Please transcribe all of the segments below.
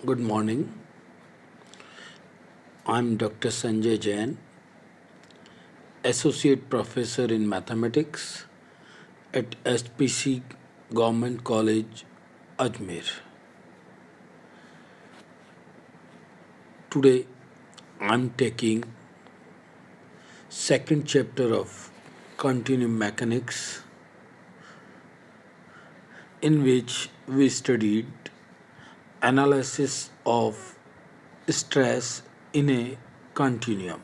Good morning. I'm Dr. Sanjay Jain, Associate Professor in Mathematics at SPC Government College, Ajmer. Today, I'm taking second chapter of Continuum Mechanics, in which we studied analysis of stress in a continuum.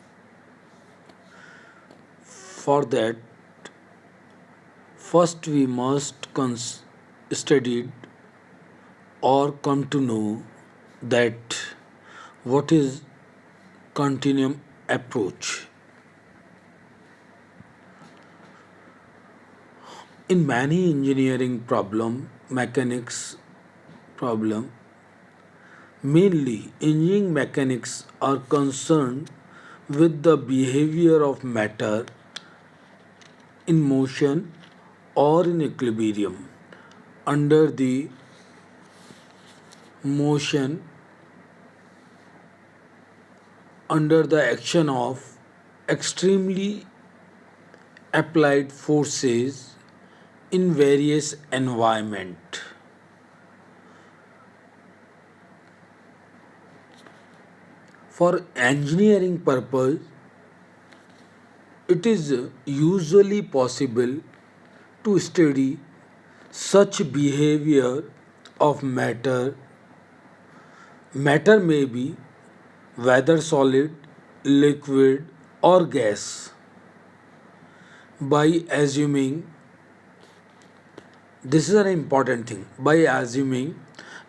For that, first we must study or come to know that what is continuum approach. In many engineering problem, mechanics problem, mainly engineering mechanics are concerned with the behavior of matter in motion or in equilibrium under the motion under the action of extremely applied forces in various environment. For engineering purpose, it is usually possible to study such behavior of matter. Matter may be whether solid, liquid, or gas by assuming this is an important thing by assuming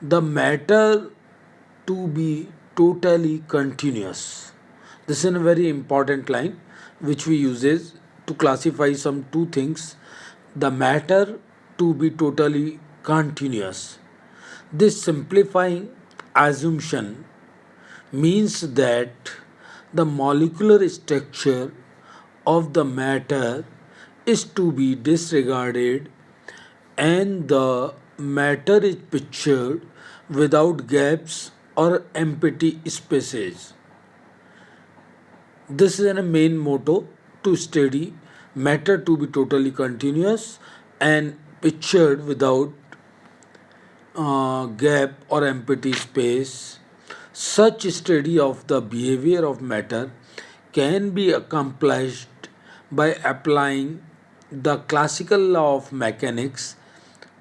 the matter to be totally continuous. This is a very important line which we uses to classify some two things. The matter to be totally continuous. This simplifying assumption means that the molecular structure of the matter is to be disregarded and the matter is pictured without gaps or empty spaces. This is a main motto to study matter to be totally continuous and pictured without gap or empty space. Such study of the behavior of matter can be accomplished by applying the classical law of mechanics,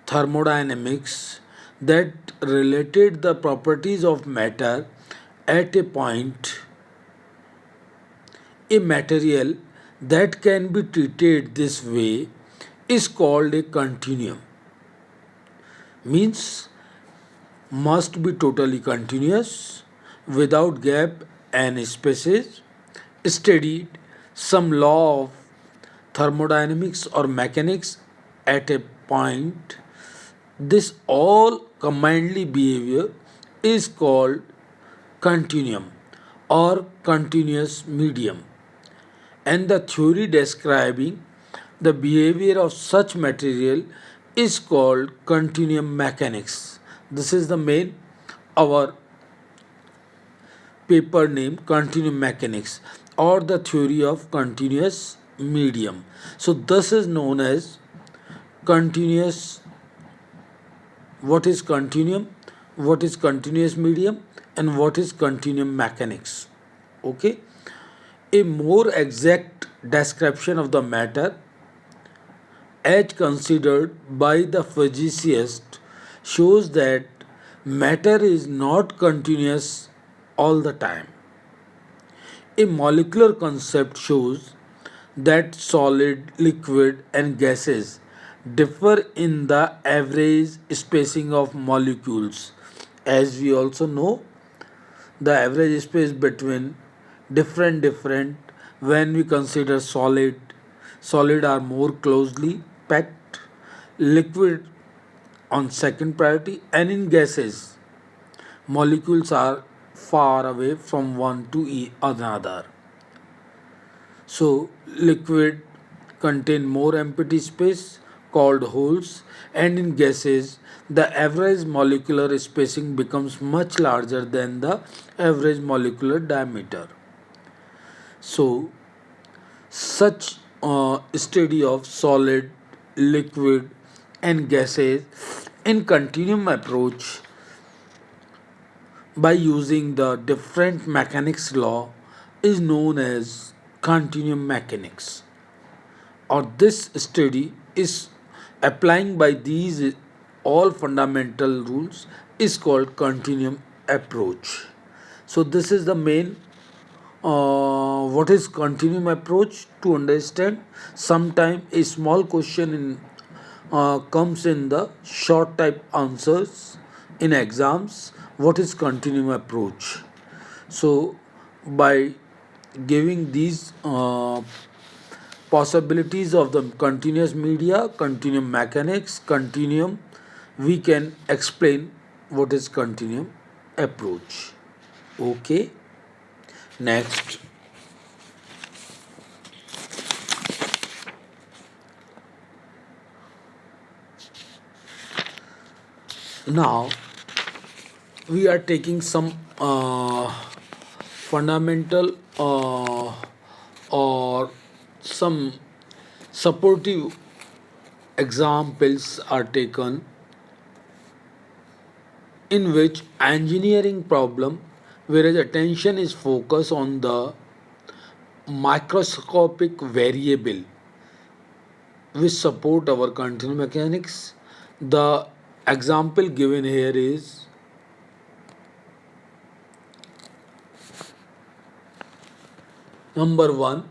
thermodynamics that related the properties of matter at a point. A material that can be treated this way is called a continuum. Means must be totally continuous without gap and spaces. Studied some law of thermodynamics or mechanics at a point. This all combinedly behavior is called continuum or continuous medium, and the theory describing the behavior of such material is called continuum mechanics. This is the main our paper name continuum mechanics or the theory of continuous medium. So this is known as continuous. What is continuum, what is continuous medium, and what is continuum mechanics. Okay, a more exact description of the matter as considered by the physicist shows that matter is not continuous all the time. A molecular concept shows that solid, liquid, and gases differ in the average spacing of molecules. As we also know, the average space between different when we consider solid are more closely packed, liquid on second priority, and in gases molecules are far away from one to another. So liquid contain more empty space called holes, and in gases, the average molecular spacing becomes much larger than the average molecular diameter. So, such study of solid, liquid, and gases in continuum approach by using the different mechanics law is known as continuum mechanics, or this study is applying by these all fundamental rules is called continuum approach. So this is the main what is continuum approach to understand. Sometime a small question in comes in the short type answers in exams. What is continuum approach? So by giving these possibilities of the continuous media, continuum mechanics, continuum, we can explain what is continuum approach. Okay, next. Now we are taking some fundamental or some supportive examples are taken in which engineering problem, whereas attention is focused on the microscopic variable which support our continuum mechanics. The example given here is number one,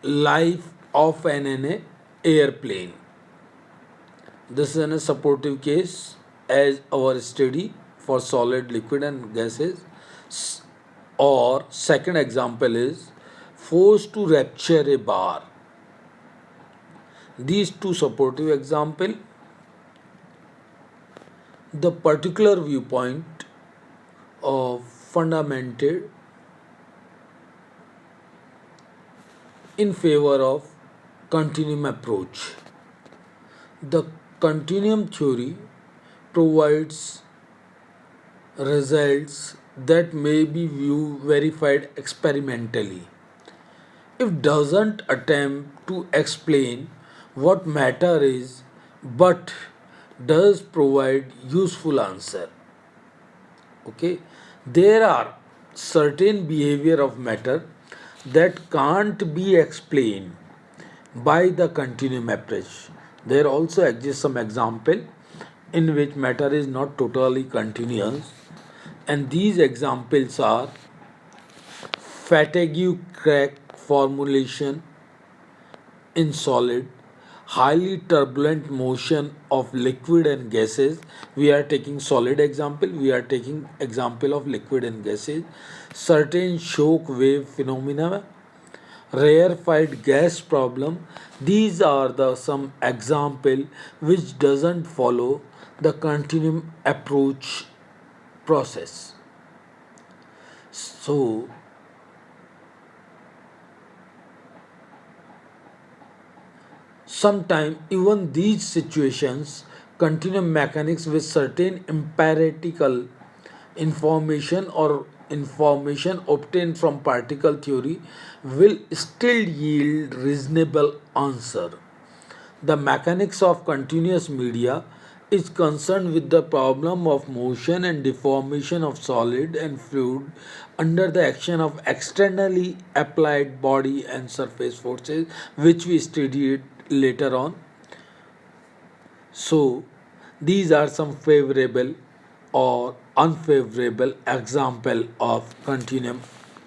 life of an airplane. This is a supportive case as our study for solid, liquid, and gases. Or second example is force to rupture a bar. These two supportive example, the particular viewpoint of fundamented in favor of continuum approach. The continuum theory provides results that may be verified experimentally. It doesn't attempt to explain what matter is, but does provide useful answer. Okay, there are certain behavior of matter that can't be explained by the continuum approach. There also exists some example in which matter is not totally continuous, and these examples are fatigue crack formulation in solid, highly turbulent motion of liquid and gases. We are taking solid example, we are taking example of liquid and gases, certain shock wave phenomena, rarefied gas problem. These are the some example which doesn't follow the continuum approach process. So sometimes even these situations continuum mechanics with certain empirical information or information obtained from particle theory will still yield reasonable answer. The mechanics of continuous media is concerned with the problem of motion and deformation of solid and fluid under the action of externally applied body and surface forces, which we studied later on. So, these are some favorable or unfavorable example of continuum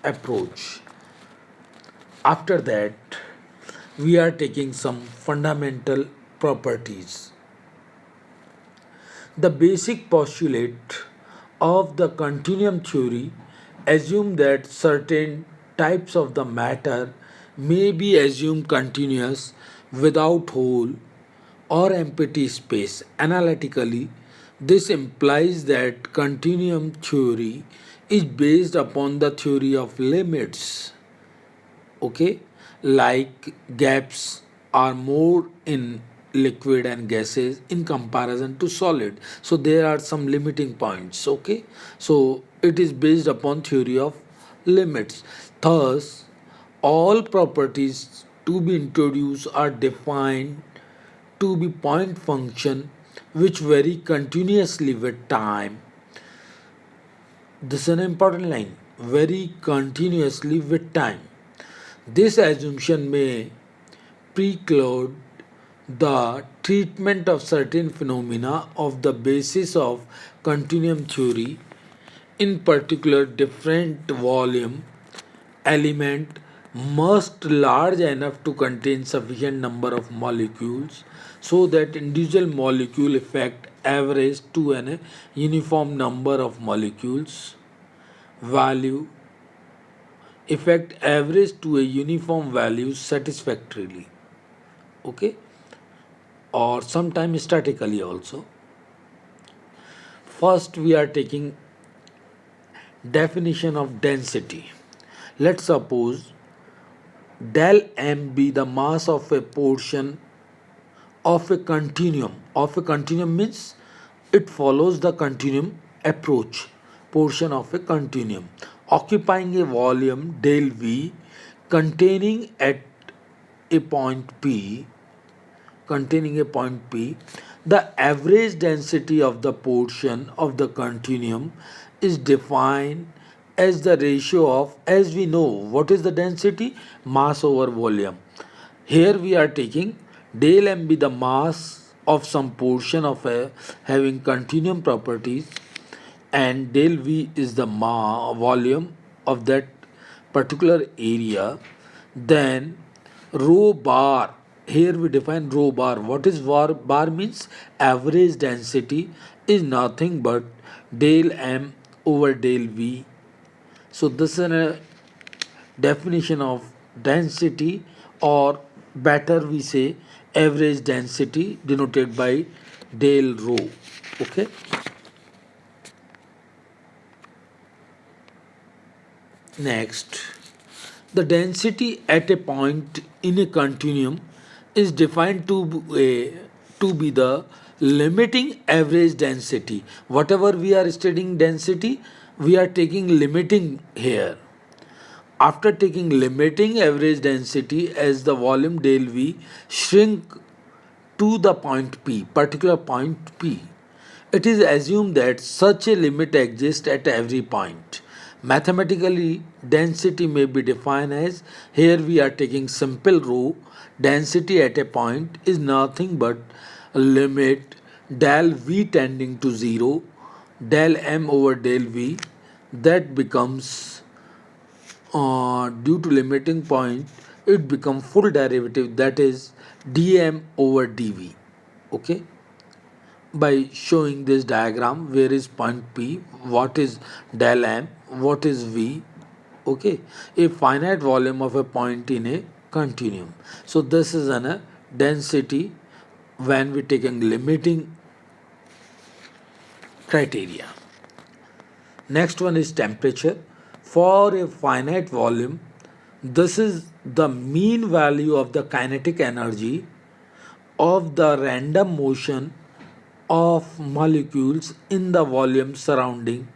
approach. After that, we are taking some fundamental properties. The basic postulate of the continuum theory assume that certain types of the matter may be assumed continuous without hole or empty space. Analytically, this implies that continuum theory is based upon the theory of limits, okay, like gaps are more in liquid and gases in comparison to solid. So there are some limiting points. Okay, so it is based upon theory of limits. Thus all properties to be introduced are defined to be point function which vary continuously with time. This is an important line. Vary continuously with time. This assumption may preclude the treatment of certain phenomena of the basis of continuum theory, in particular different volume element must large enough to contain sufficient number of molecules so that individual molecule effect average to an uniform number of molecules value effect average to a uniform value satisfactorily. Okay, or sometimes statically also. First we are taking definition of density. Let's suppose del m be the mass of a portion of a continuum. Of a continuum means it follows the continuum approach. Portion of a continuum occupying a volume del v containing at a point p containing a point P, the average density of the portion of the continuum is defined as the ratio of, as we know, what is the density? Mass over volume. Here we are taking del m be the mass of some portion of a having continuum properties, and del v is the volume of that particular area. Then rho bar, here we define rho bar. What is bar means? Average density is nothing but del m over del v. So this is a definition of density, or better we say average density, denoted by del rho. Okay. Next, the density at a point in a continuum is defined to be the limiting average density. Whatever we are studying density, we are taking limiting here. After taking limiting average density as the volume del V shrink to the point P, particular point P, it is assumed that such a limit exists at every point. Mathematically, density may be defined as, here we are taking simple rho, density at a point is nothing but a limit del V tending to 0, del M over del V, that becomes due to limiting point, it becomes full derivative, that is dm over dv. Okay, by showing this diagram, where is point P, what is del M, what is V. Okay, a finite volume of a point in a continuum. So this is an density when we taking limiting criteria. Next one is temperature. For a finite volume, this is the mean value of the kinetic energy of the random motion of molecules in the volume surrounding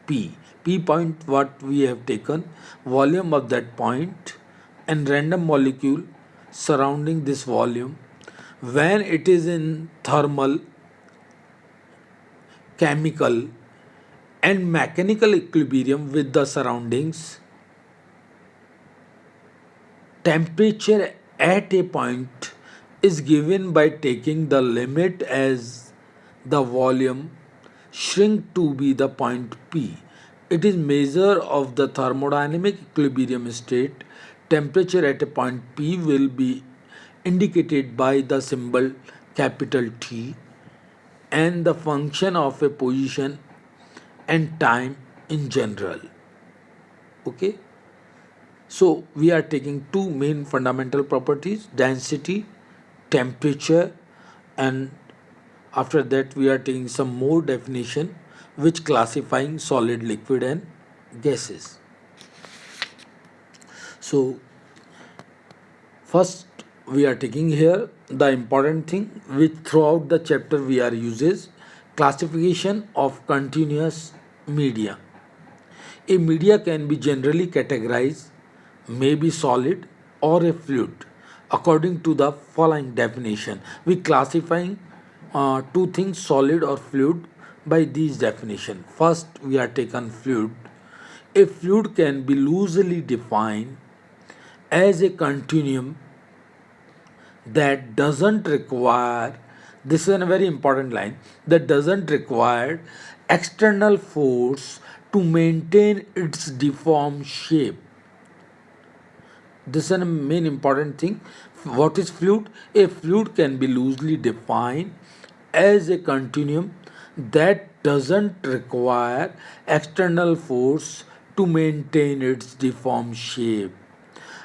P. P point, what we have taken, volume of that point, and random molecule surrounding this volume when it is in thermal, chemical, and mechanical equilibrium with the surroundings. Temperature at a point is given by taking the limit as the volume shrink to be the point P. It is measure of the thermodynamic equilibrium state. Temperature at a point P will be indicated by the symbol capital T and the function of a position and time in general. Okay, so we are taking two main fundamental properties: density, temperature, and after that we are taking some more definition which classifying solid, liquid, and gases. So first we are taking here the important thing which throughout the chapter we are uses classification of continuous media. A media can be generally categorized, may be solid or a fluid, according to the following definition. We classifying two things, solid or fluid, by these definition. First, we are taken fluid. A fluid can be loosely defined as a continuum that doesn't require, this is a very important line, that doesn't require external force to maintain its deformed shape. This is a main important thing. What is fluid? A fluid can be loosely defined as a continuum that doesn't require external force to maintain its deformed shape.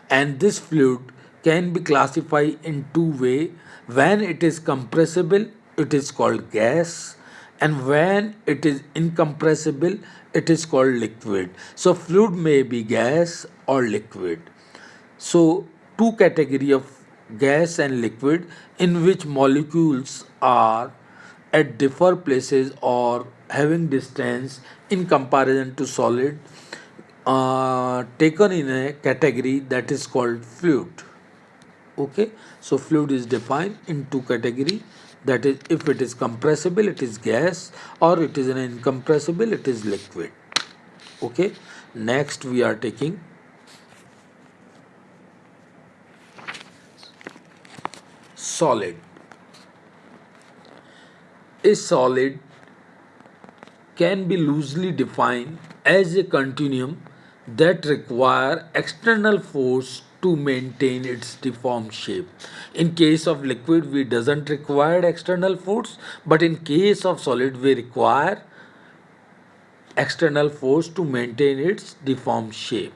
And this fluid can be classified in two ways. When it is compressible, it is called gas, and when it is incompressible, it is called liquid. So fluid may be gas or liquid. So two category of gas and liquid, in which molecules are at different places or having distance in comparison to solid, taken in a category that is called fluid. Okay, so fluid is defined in two category, that is, if it is compressible it is gas, or it is an incompressible it is liquid. Okay, next we are taking solid. A solid can be loosely defined as a continuum that require external force to maintain its deformed shape. In case of liquid, we doesn't require external force, but in case of solid, we require external force to maintain its deformed shape.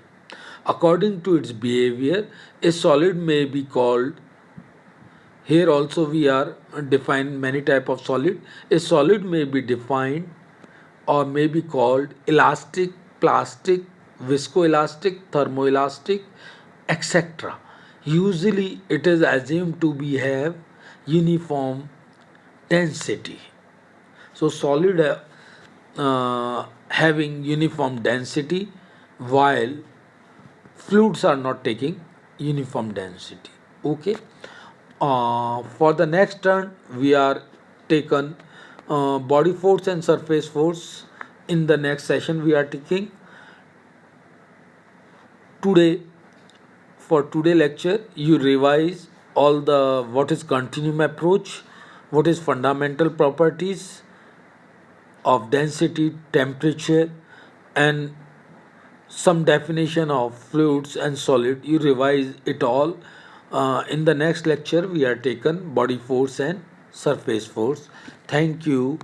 According to its behavior, a solid may be called, here also we are define many type of solid. A solid may be defined or may be called elastic, plastic, viscoelastic, thermoelastic, etc. Usually it is assumed to be have uniform density. So solid having uniform density, while fluids are not taking uniform density. Okay. For the next turn, we are taken body force and surface force. In the next session, we are taking today. For today lecture, you revise all the what is continuum approach, what is fundamental properties of density, temperature, and some definition of fluids and solid. You revise it all. In the next lecture we are taken body force and surface force. Thank you.